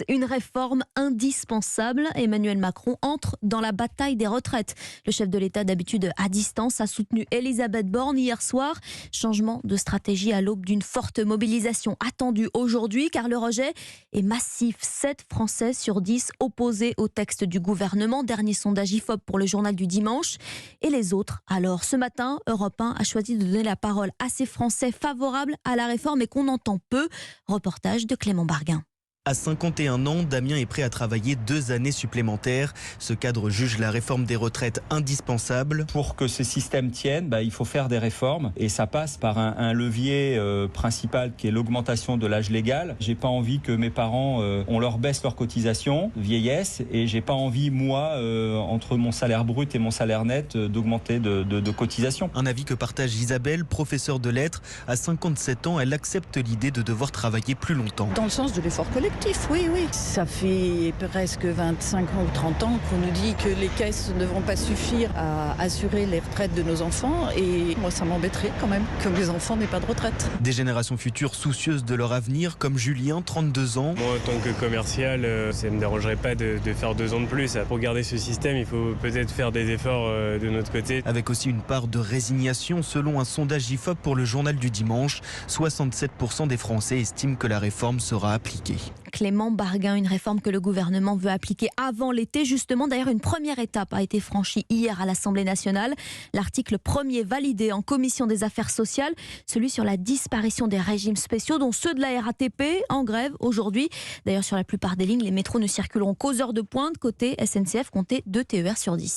Une réforme indispensable. Emmanuel Macron entre dans la bataille des retraites. Le chef de l'État, d'habitude à distance, a soutenu Elisabeth Borne hier soir. Changement de stratégie à l'aube d'une forte mobilisation attendue aujourd'hui, car le rejet est massif. 7 Français sur 10 opposés au texte du gouvernement. Dernier sondage IFOP pour le journal du dimanche. Et les autres, alors, ce matin, Europe 1 a choisi de donner la parole à ces Français favorables à la réforme et qu'on entend peu. Reportage de Clément Barguin. À 51 ans, Damien est prêt à travailler 2 années supplémentaires. Ce cadre juge la réforme des retraites indispensable. Pour que ce système tienne, il faut faire des réformes et ça passe par un levier principal qui est l'augmentation de l'âge légal. J'ai pas envie que mes parents, on leur baisse leur cotisation vieillesse et j'ai pas envie, moi, entre mon salaire brut et mon salaire net, d'augmenter de cotisation. Un avis que partage Isabelle, professeure de lettres. À 57 ans, elle accepte l'idée de devoir travailler plus longtemps. Dans le sens de l'effort collectif. Oui. Ça fait presque 25 ans ou 30 ans qu'on nous dit que les caisses ne vont pas suffire à assurer les retraites de nos enfants. Et moi, ça m'embêterait quand même que mes enfants n'aient pas de retraite. Des générations futures soucieuses de leur avenir, comme Julien, 32 ans. Moi, en tant que commercial, ça ne me dérangerait pas de faire 2 ans de plus. Pour garder ce système, il faut peut-être faire des efforts de notre côté. Avec aussi une part de résignation, selon un sondage IFOP pour le journal du dimanche. 67% des Français estiment que la réforme sera appliquée. Clément Barguin, une réforme que le gouvernement veut appliquer avant l'été. Justement, d'ailleurs, une première étape a été franchie hier à l'Assemblée nationale. L'article 1er validé en commission des affaires sociales, celui sur la disparition des régimes spéciaux, dont ceux de la RATP en grève aujourd'hui. D'ailleurs, sur la plupart des lignes, les métros ne circuleront qu'aux heures de pointe. Côté SNCF, comptez 2 TER sur 10.